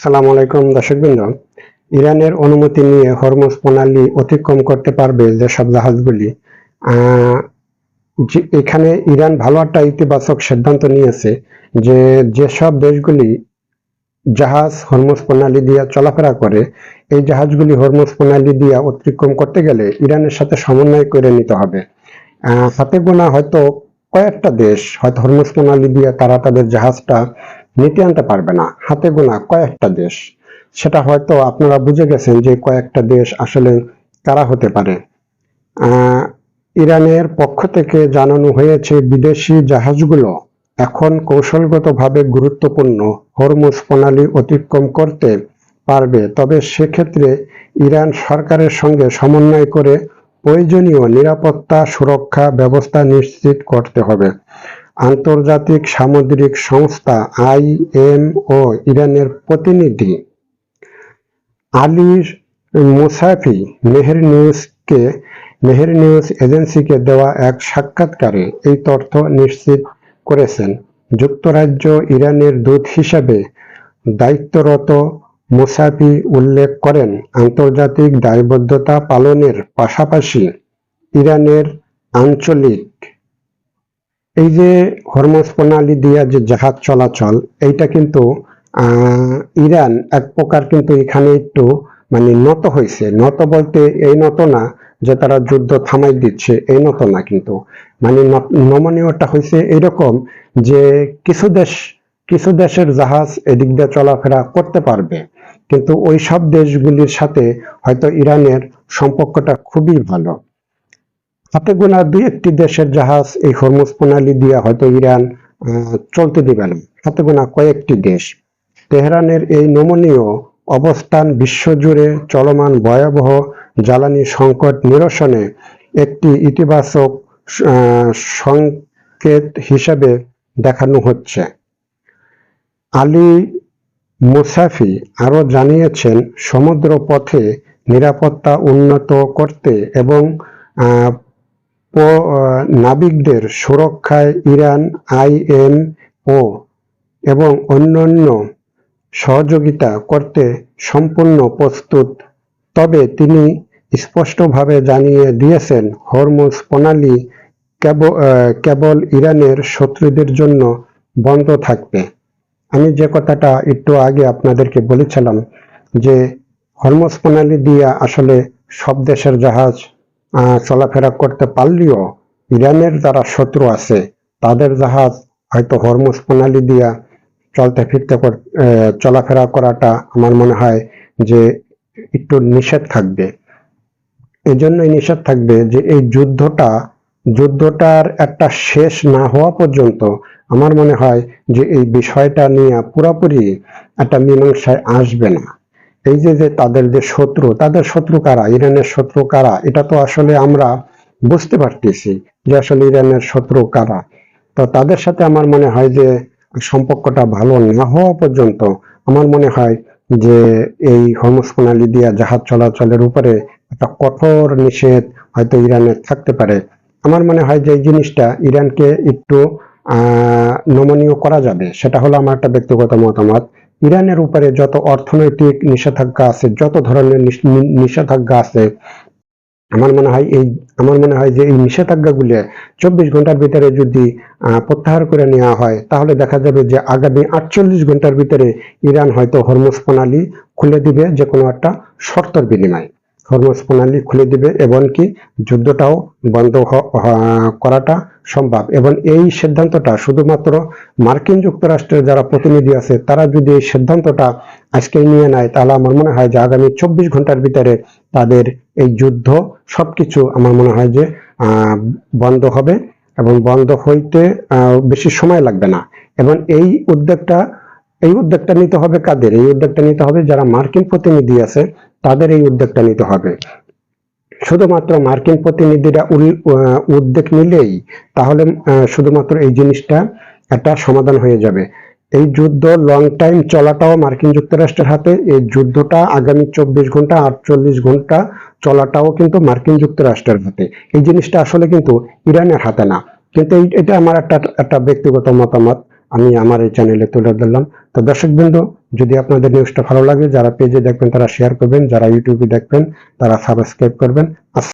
আসসালামু আলাইকুম দর্শকবৃন্দ। ইরানের অনুমতি নিয়ে হরমুজ প্রণালী অতিক্রম করতে পারবে যেসব জাহাজগুলি, এখানে ইরান ভালো একটা ইতিবাচক সিদ্ধান্ত নিয়েছে যে যেসব দেশগুলি জাহাজ হরমুজ প্রণালী দিয়ে চলাফেরা করে, এই জাহাজগুলি হরমুজ প্রণালী দিয়ে অতিক্রম করতে গেলে ইরানের সাথে সমন্বয় করে নিতে হবে। হাতে গোনা হয়তো কয়েকটা দেশ হয়তো হরমুজ প্রণালী দিয়ে তারা তাদের জাহাজটা নিতে আনতে পারবে না, হাতে গোনা কয়েকটা দেশ। সেটা হয়তো আপনারা বুঝে গেছেন যে কয়েকটা দেশ আসলে কারা হতে পারে। ইরানের পক্ষ থেকে জানানো হয়েছে বিদেশি জাহাজগুলো এখন কৌশলগতভাবে গুরুত্বপূর্ণ হরমুজ প্রণালী অতিক্রম করতে পারবে, তবে সেক্ষেত্রে ইরান সরকারের সঙ্গে সমন্বয় করে প্রয়োজনীয় নিরাপত্তা সুরক্ষা ব্যবস্থা নিশ্চিত করতে হবে। আন্তর্জাতিক সামুদ্রিক সংস্থা আইএমও ইরানের প্রতিনিধি আলী মুসাফি মেহের নিউজ এজেন্সিকে দেওয়া এক সাক্ষাৎকারে এই তথ্য নিশ্চিত করেছেন। যুক্তরাজ্য ইরানের দূত হিসেবে দায়িত্বরত মুসাফি উল্লেখ করেন, আন্তর্জাতিক দায়বদ্ধতা পালনের পাশাপাশি ইরানের আঞ্চলিক এই যে হরমুজ প্রণালী দিয়ে যে জাহাজ চলাচল, এইটা কিন্তু ইরান এক প্রকার কিন্তু এখানে একটু নত হয়েছে। নত বলতে এই নত না যে তারা যুদ্ধ থামাই দিচ্ছে, এই নত না, কিন্তু নমনীয়টা হয়েছে এরকম যে কিছু দেশের জাহাজ এদিক দিয়ে চলাফেরা করতে পারবে, কিন্তু ওই সব দেশগুলির সাথে হয়তো ইরানের সম্পর্কটা খুবই ভালো। হাতে গোনা দুই একটি দেশের জাহাজ এই হরমুজ প্রণালী দিয়ে হয়তো ইরান চলতে দিবে না, হাতে গোনা কয়েকটি দেশ। তেহরানের এই নমনীয় অবস্থান বিশ্বজুড়ে চলমান ভয়াবহ জ্বালানি সংকট নিরসনে একটি ইতিবাচক সংকেত হিসেবে দেখানো হচ্ছে। আলী মুসাফি আরও জানিয়েছেন, সমুদ্র পথে নিরাপত্তা উন্নত করতে এবং নাবিকদের সুরক্ষায় ইরান আইএমও এবং অন্যান্য সহযোগিতা করতে সম্পূর্ণ প্রস্তুত। তবে তিনি স্পষ্টভাবে জানিয়ে দিয়েছেন, হরমুজ প্রণালী কেবল ইরানের শত্রুদের জন্য বন্ধ থাকবে। আমি যে কথাটা একটু আগে আপনাদেরকে বলেছিলাম যে হরমুজ প্রণালী দিয়ে আসলে সব দেশের জাহাজ চলাফেরা করতে পারলেও ইরানের যারা শত্রু আছে তাদের জাহাজ হয়তো হরমুজ প্রণালী দিয়া চলাফেরা করাটা আমার মনে হয় যে একটু নিষেধ থাকবে। এই জন্যই নিষেধ থাকবে যে এই যুদ্ধটার একটা শেষ না হওয়া পর্যন্ত আমার মনে হয় যে এই বিষয়টা নিয়ে পুরোপুরি একটা মীমাংসায় আসবে না। এই যে তাদের যে শত্রু, তাদের শত্রু কারা, ইরানের শত্রু কারা, এটা তো আসলে আমরা বুঝতে পারতেছি যে আসলে ইরানের শত্রু কারা। তো তাদের সাথে আমার মনে হয় যে সম্পর্কটা ভালো না হওয়া পর্যন্ত আমার মনে হয় যে এই হরমুজ প্রণালী দিয়ে জাহাজ চলাচলের উপরে একটা কঠোর নিষেধ হয়তো ইরানের থাকতে পারে। আমার মনে হয় যে এই জিনিসটা ইরানকে একটু নমনীয় করা যাবে। সেটা হলো আমার একটা ব্যক্তিগত মতামত। ইরানের উপরে যত অর্থনৈতিক নিষেধাজ্ঞা আছে, যত ধরনের নিষেধাজ্ঞা আছে, আমার মনে হয় যে এই নিষেধাজ্ঞাগুলো 24 ঘন্টার ভিতরে যদি প্রত্যাহার করে নেওয়া হয়, তাহলে দেখা যাবে যে আগামী 48 ঘন্টার ভিতরে ইরান হয়তো হরমুজ প্রণালী খুলে দিবে, যে কোনো একটা শর্তের বিনিময়ে হরমুজ প্রণালী খুলে দিবে, এবং কি যুদ্ধটাও বন্ধ করাটা সম্ভব। এবং এই সিদ্ধান্তটা শুধুমাত্র মার্কিন যুক্তরাষ্ট্রের যারা প্রতিনিধি আছে তারা যদি এই সিদ্ধান্তটা আজকে নিয়ে নেয়, তাহলে আমার মনে হয় যে আগামী 24 ঘন্টার ভিতরে তাদের এই যুদ্ধ সবকিছু আমার মনে হয় যে বন্ধ হবে, এবং বন্ধ হইতে বেশি সময় লাগবে না। এবং এই উদ্যোগটা নিতে হবে কাদের? এই উদ্যোগটা নিতে হবে যারা মার্কিন প্রতিনিধি আছে, তাদের এই উদ্যোগটা নিতে হবে। শুধুমাত্র মার্কিন প্রতিনিধিরা উদ্যোগ নিলেই তাহলে শুধুমাত্র এই জিনিসটা একটা সমাধান হয়ে যাবে। এই যুদ্ধ লং টাইম চলাটাও মার্কিন যুক্তরাষ্ট্রের হাতে, এই যুদ্ধটা আগামী 24 ঘন্টা 48 ঘন্টা চলাটাও কিন্তু মার্কিন যুক্তরাষ্ট্রের হাতে। এই জিনিসটা আসলে কিন্তু ইরানের হাতে না। কিন্তু এটা আমার একটা ব্যক্তিগত মতামত। আমি আমার এই চ্যানেলে তুলে ধরলাম। তো দর্শকবৃন্দ, যদি আপনাদের নিউজটা ভালো লাগে, যারা পেজে দেখবেন তারা শেয়ার করবেন, যারা ইউটিউবে দেখবেন তারা সাবস্ক্রাইব করবেন।